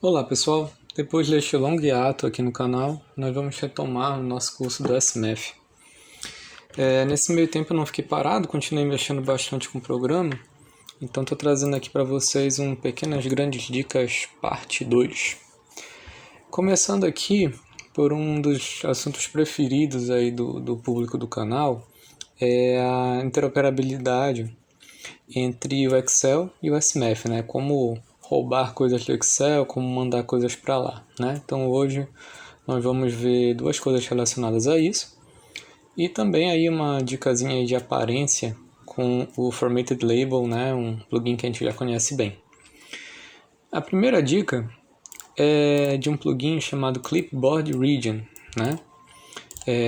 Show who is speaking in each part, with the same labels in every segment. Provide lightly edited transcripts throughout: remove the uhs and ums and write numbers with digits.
Speaker 1: Olá pessoal, depois deste longo hiato aqui no canal, nós vamos retomar o nosso curso do SMAth. Nesse meio tempo eu não fiquei parado, continuei mexendo bastante com o programa, então estou trazendo aqui para vocês um Pequenas Grandes Dicas parte 2. Começando aqui por um dos assuntos preferidos aí do público do canal, é a interoperabilidade entre o Excel e o SMAth, né? Como roubar coisas do Excel, como mandar coisas para lá, né? Então hoje nós vamos ver duas coisas relacionadas a isso e também aí uma dicasinha de aparência com o Formatted Label, né? Um plugin que a gente já conhece bem. A primeira dica é de um plugin chamado Clipboard Region, né?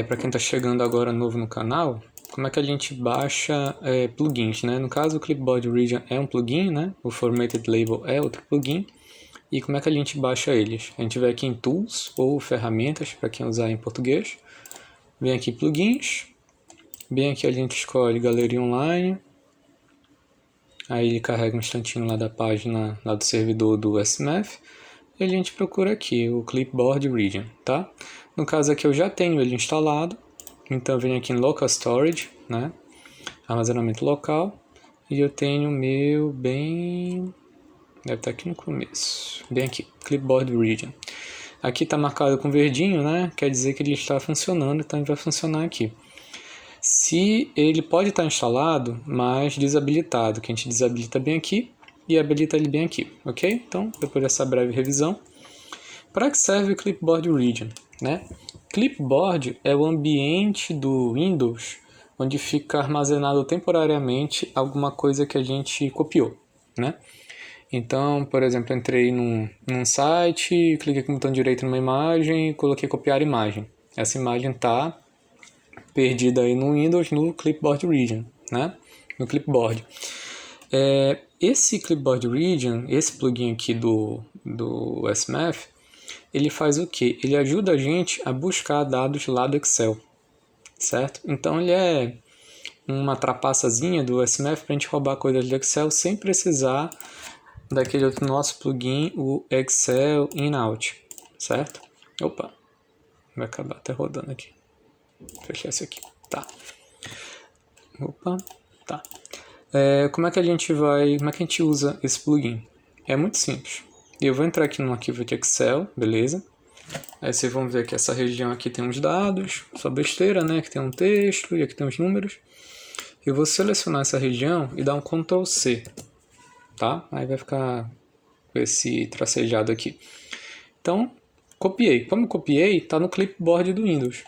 Speaker 1: Para quem está chegando agora novo no canal, como é que a gente baixa plugins, né? No caso, o Clipboard Region é um plugin, né? O Formatted Label é outro plugin. E como é que a gente baixa eles? A gente vai aqui em Tools ou Ferramentas, para quem usar em português. Vem aqui Plugins. Bem aqui a gente escolhe Galeria Online. Aí ele carrega um instantinho lá da página, lá do servidor do SMAth. E a gente procura aqui o Clipboard Region, tá? No caso aqui eu já tenho ele instalado. Então eu venho aqui em Local Storage, né? Armazenamento local. E eu tenho o meu bem... deve estar aqui no começo. Bem aqui, Clipboard Region. Aqui está marcado com verdinho, né? Quer dizer que ele está funcionando, então ele vai funcionar aqui. Se ele pode estar instalado, mas desabilitado, que a gente desabilita bem aqui e habilita ele bem aqui, ok? Então, depois dessa breve revisão, para que serve o Clipboard Region, né? Clipboard é o ambiente do Windows onde fica armazenado temporariamente alguma coisa que a gente copiou, né? Então, por exemplo, entrei num site, cliquei com o botão direito numa imagem e coloquei copiar imagem. Essa imagem está perdida aí no Windows no Clipboard Region, né? No Clipboard. Esse Clipboard Region, esse plugin aqui do SMAth, ele faz o quê? Ele ajuda a gente a buscar dados lá do Excel, certo? Então ele é uma trapaçazinha do SMAth para a gente roubar coisas do Excel sem precisar daquele outro nosso plugin, o Excel In-Out, certo? Opa, vai acabar até rodando aqui. Vou fechar isso aqui, tá. Opa, tá. Como é que a gente usa esse plugin? É muito simples. Eu vou entrar aqui no arquivo de Excel, beleza? Aí vocês vão ver que essa região aqui tem uns dados, só besteira, né? Aqui tem um texto e aqui tem os números. Eu vou selecionar essa região e dar um Ctrl C, tá? Aí vai ficar esse tracejado aqui. Então, copiei. Como eu copiei, está no clipboard do Windows.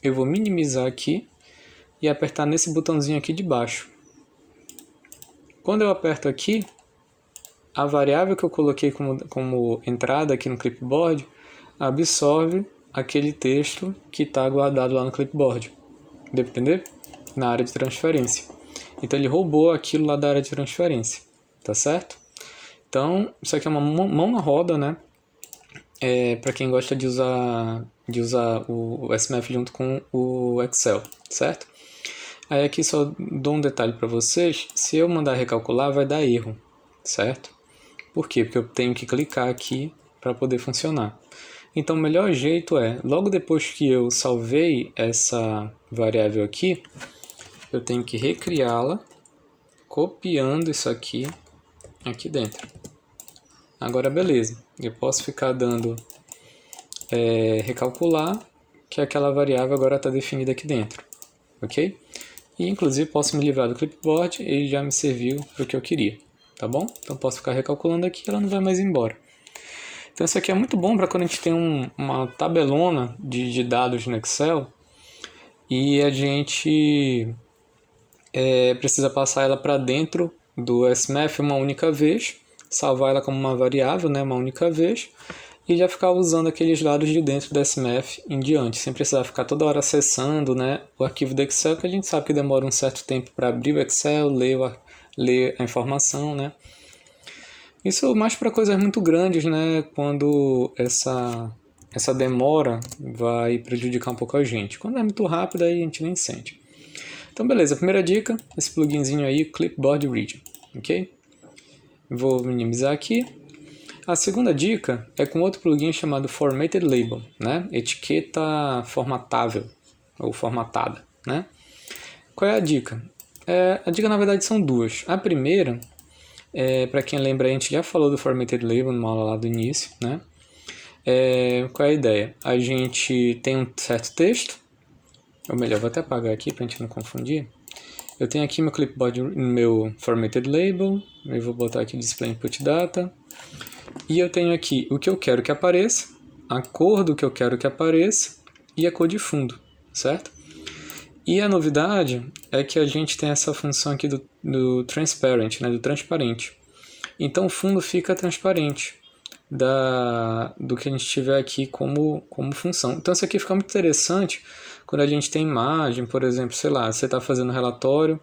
Speaker 1: Eu vou minimizar aqui e apertar nesse botãozinho aqui de baixo. Quando eu aperto aqui, a variável que eu coloquei como entrada aqui no clipboard absorve aquele texto que está guardado lá no clipboard. Deu para entender? Na área de transferência. Então ele roubou aquilo lá da área de transferência. Tá certo? Então, isso aqui é uma mão na roda, né? Para quem gosta de usar o SMAth junto com o Excel, certo? Aí aqui só dou um detalhe para vocês, se eu mandar recalcular vai dar erro, certo? Por quê? Porque eu tenho que clicar aqui para poder funcionar. Então o melhor jeito é, logo depois que eu salvei essa variável aqui, eu tenho que recriá-la, copiando isso aqui dentro. Agora beleza, eu posso ficar dando recalcular, que aquela variável agora está definida aqui dentro, ok? E inclusive posso me livrar do clipboard, ele já me serviu para o que eu queria, tá bom? Então posso ficar recalculando aqui, ela não vai mais embora. Então isso aqui é muito bom para quando a gente tem uma tabelona de dados no Excel e a gente precisa passar ela para dentro do SMAth uma única vez, salvar ela como uma variável, né, uma única vez, e já ficar usando aqueles dados de dentro do SMAth em diante, sem precisar ficar toda hora acessando, né, o arquivo do Excel, que a gente sabe que demora um certo tempo para abrir o Excel, ler a informação, né. Isso mais para coisas muito grandes, né, quando essa demora vai prejudicar um pouco a gente. Quando é muito rápido, aí a gente nem sente. Então beleza, primeira dica, esse pluginzinho aí, Clipboard Region, ok? Vou minimizar aqui. A segunda dica é com outro plugin chamado Formatted Label, né? Etiqueta formatável ou formatada, né? Qual é a dica? A dica, na verdade, são duas. A primeira, para quem lembra, a gente já falou do Formatted Label numa aula lá do início, né? Qual é a ideia? A gente tem um certo texto, ou melhor, vou até apagar aqui para a gente não confundir. Eu tenho aqui meu clipboard, meu Formatted Label, eu vou botar aqui Display Input Data, e eu tenho aqui o que eu quero que apareça, a cor do que eu quero que apareça e a cor de fundo, certo? E a novidade é que a gente tem essa função aqui do transparent, né, do transparente. Então o fundo fica transparente do que a gente tiver aqui como função. Então isso aqui fica muito interessante quando a gente tem imagem, por exemplo, sei lá, você está fazendo um relatório,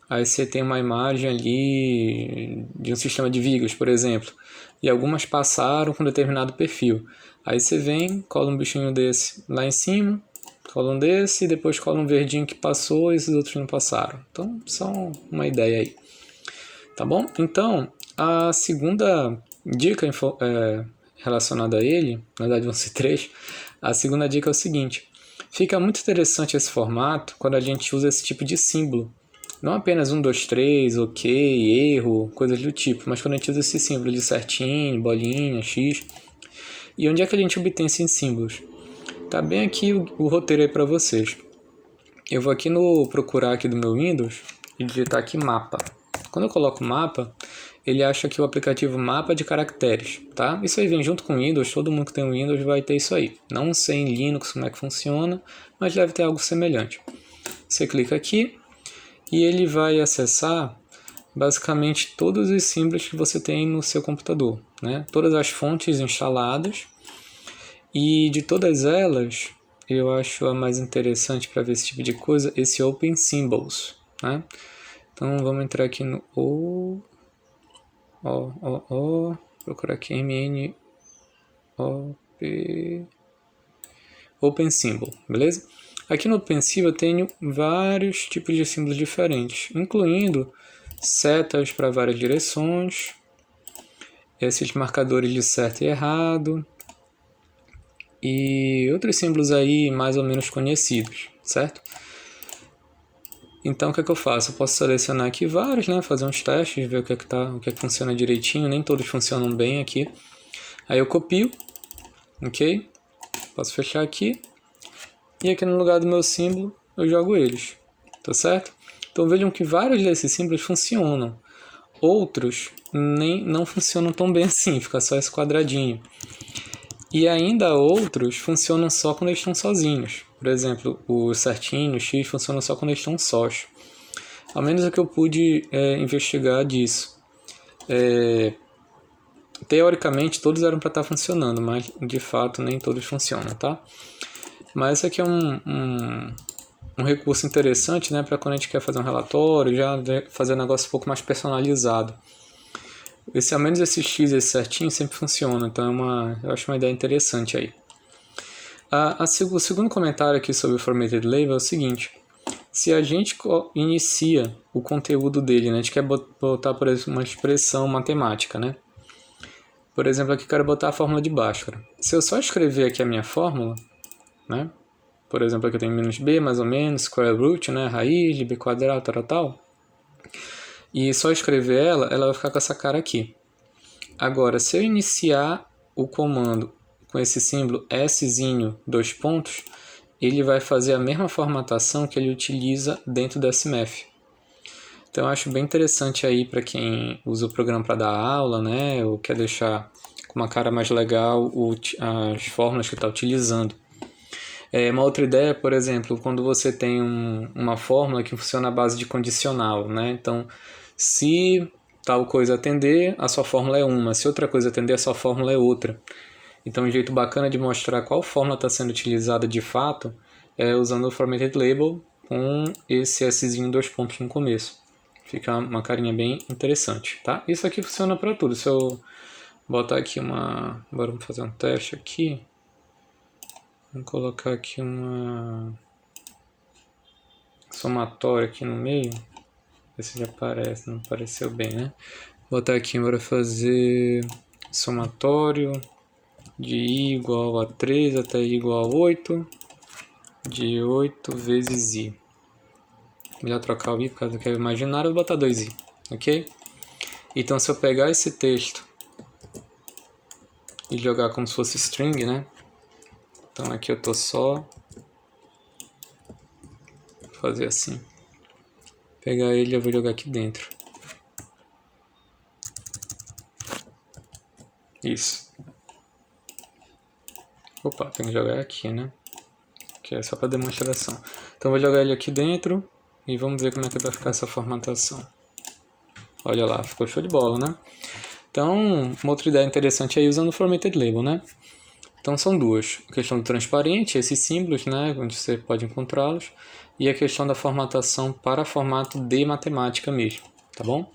Speaker 1: aí você tem uma imagem ali de um sistema de vigas, por exemplo, e algumas passaram com determinado perfil. Aí você vem, cola um bichinho desse lá em cima, cola um desse, e depois cola um verdinho que passou e esses outros não passaram. Então, só uma ideia aí. Tá bom? Então, a segunda dica relacionada a ele, na verdade vão ser três, a segunda dica é o seguinte: fica muito interessante esse formato quando a gente usa esse tipo de símbolo. Não apenas 1, 2, 3, ok, erro, coisas do tipo, mas quando a gente usa esse símbolo de certinho, bolinha, x. E onde é que a gente obtém esses símbolos? Tá bem aqui o roteiro aí para vocês. Eu vou aqui no procurar aqui do meu Windows e digitar aqui mapa. Quando eu coloco mapa, ele acha que o aplicativo mapa de caracteres, tá? Isso aí vem junto com o Windows, todo mundo que tem um Windows vai ter isso aí. Não sei em Linux como é que funciona, mas deve ter algo semelhante. Você clica aqui e ele vai acessar basicamente todos os símbolos que você tem no seu computador, né? Todas as fontes instaladas, e de todas elas eu acho a mais interessante para ver esse tipo de coisa, esse Open Symbols, né? Então vamos entrar aqui no procurar aqui Open Symbol, beleza? Aqui no Open Symbol eu tenho vários tipos de símbolos diferentes, incluindo setas para várias direções, esses marcadores de certo e errado, e outros símbolos aí mais ou menos conhecidos, certo? Então o que é que eu faço? Eu posso selecionar aqui vários, né? Fazer uns testes, ver o que é que funciona direitinho, nem todos funcionam bem aqui. Aí eu copio, ok? Posso fechar aqui. E aqui no lugar do meu símbolo eu jogo eles, tá certo? Então vejam que vários desses símbolos funcionam. Outros não funcionam tão bem assim, fica só esse quadradinho. E ainda outros funcionam só quando eles estão sozinhos. Por exemplo, o certinho, o X, funcionam só quando eles estão sós. Ao menos o que eu pude investigar disso. Teoricamente, todos eram para estar funcionando, mas de fato nem todos funcionam, tá? Mas esse aqui é um recurso interessante, né, para quando a gente quer fazer um relatório, já fazer um negócio um pouco mais personalizado. Ao menos esse X, esse certinho, sempre funciona, então eu acho uma ideia interessante aí. O segundo comentário aqui sobre o Formatted Label é o seguinte: se a gente inicia o conteúdo dele, né, a gente quer botar, por exemplo, uma expressão matemática, né? Por exemplo, aqui eu quero botar a fórmula de Bhaskara. Se eu só escrever aqui a minha fórmula, né? Por exemplo, aqui eu tenho menos b, mais ou menos, square root, né? Raiz de b quadrado, tal. E só escrever ela vai ficar com essa cara aqui. Agora, se eu iniciar o comando com esse símbolo Szinho, dois pontos, ele vai fazer a mesma formatação que ele utiliza dentro do SMF. Então eu acho bem interessante aí para quem usa o programa para dar aula, né? Ou quer deixar com uma cara mais legal as fórmulas que está utilizando. Uma outra ideia, por exemplo, quando você tem uma fórmula que funciona à base de condicional, né? Então, se tal coisa atender, a sua fórmula é uma. Se outra coisa atender, a sua fórmula é outra. Então, um jeito bacana de mostrar qual fórmula está sendo utilizada de fato é usando o Formatted Label com esse Szinho dois pontos no começo. Fica uma carinha bem interessante, tá? Isso aqui funciona para tudo. Se eu botar aqui Agora vamos fazer um teste aqui. Vamos colocar aqui uma somatória aqui no meio. Ver se já aparece. Não apareceu bem, né? Vou botar aqui para fazer somatório de i igual a 3 até i igual a 8, de 8 vezes i. Melhor trocar o i por causa que é imaginário, eu vou botar 2i, ok? Então, se eu pegar esse texto e jogar como se fosse string, né? Então, aqui eu tô só fazer assim. Pegar ele e eu vou jogar aqui dentro. Isso. Opa, tem que jogar aqui, né? Que é só para demonstração. Então, vou jogar ele aqui dentro e vamos ver como é que vai ficar essa formatação. Olha lá, ficou show de bola, né? Então, uma outra ideia interessante é usando o Formatted Label, né? Então, são duas. A questão do transparente, esses símbolos, né? Onde você pode encontrá-los. E a questão da formatação para formato de matemática mesmo, tá bom?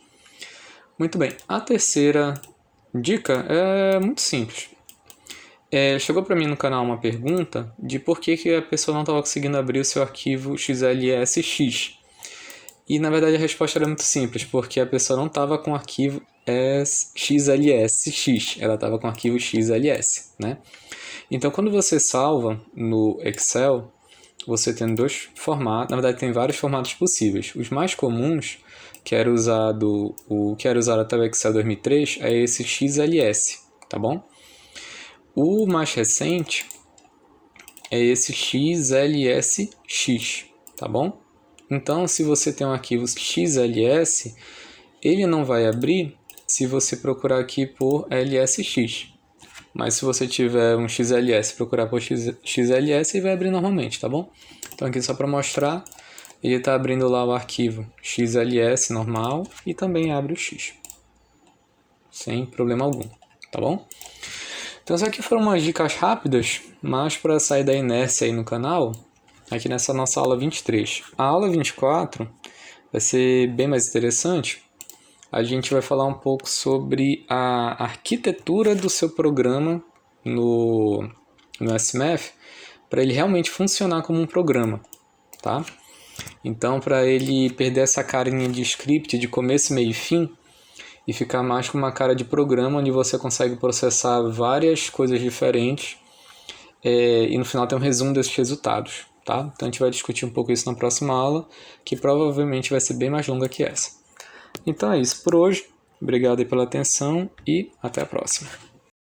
Speaker 1: Muito bem. A terceira dica é muito simples. Chegou para mim no canal uma pergunta de por que a pessoa não estava conseguindo abrir o seu arquivo XLSX. E na verdade a resposta era muito simples, porque a pessoa não estava com o arquivo XLSX, ela estava com o arquivo XLS, né? Então quando você salva no Excel, você tem dois formatos, na verdade tem vários formatos possíveis. Os mais comuns, que era usado até o Excel 2003, é esse XLS, tá bom? O mais recente é esse XLSX, tá bom? Então, se você tem um arquivo XLS, ele não vai abrir se você procurar aqui por LSX. Mas se você tiver um XLS e procurar por XLS, ele vai abrir normalmente, tá bom? Então aqui só para mostrar, ele está abrindo lá o arquivo XLS normal e também abre o X. Sem problema algum, tá bom? Então essas aqui foram umas dicas rápidas, mas para sair da inércia aí no canal, aqui nessa nossa aula 23. A aula 24 vai ser bem mais interessante. A gente vai falar um pouco sobre a arquitetura do seu programa no SMath para ele realmente funcionar como um programa, tá? Então, para ele perder essa carinha de script de começo, meio e fim e ficar mais com uma cara de programa onde você consegue processar várias coisas diferentes e no final tem um resumo desses resultados, tá? Então a gente vai discutir um pouco isso na próxima aula, que provavelmente vai ser bem mais longa que essa. Então é isso por hoje. Obrigado aí pela atenção e até a próxima.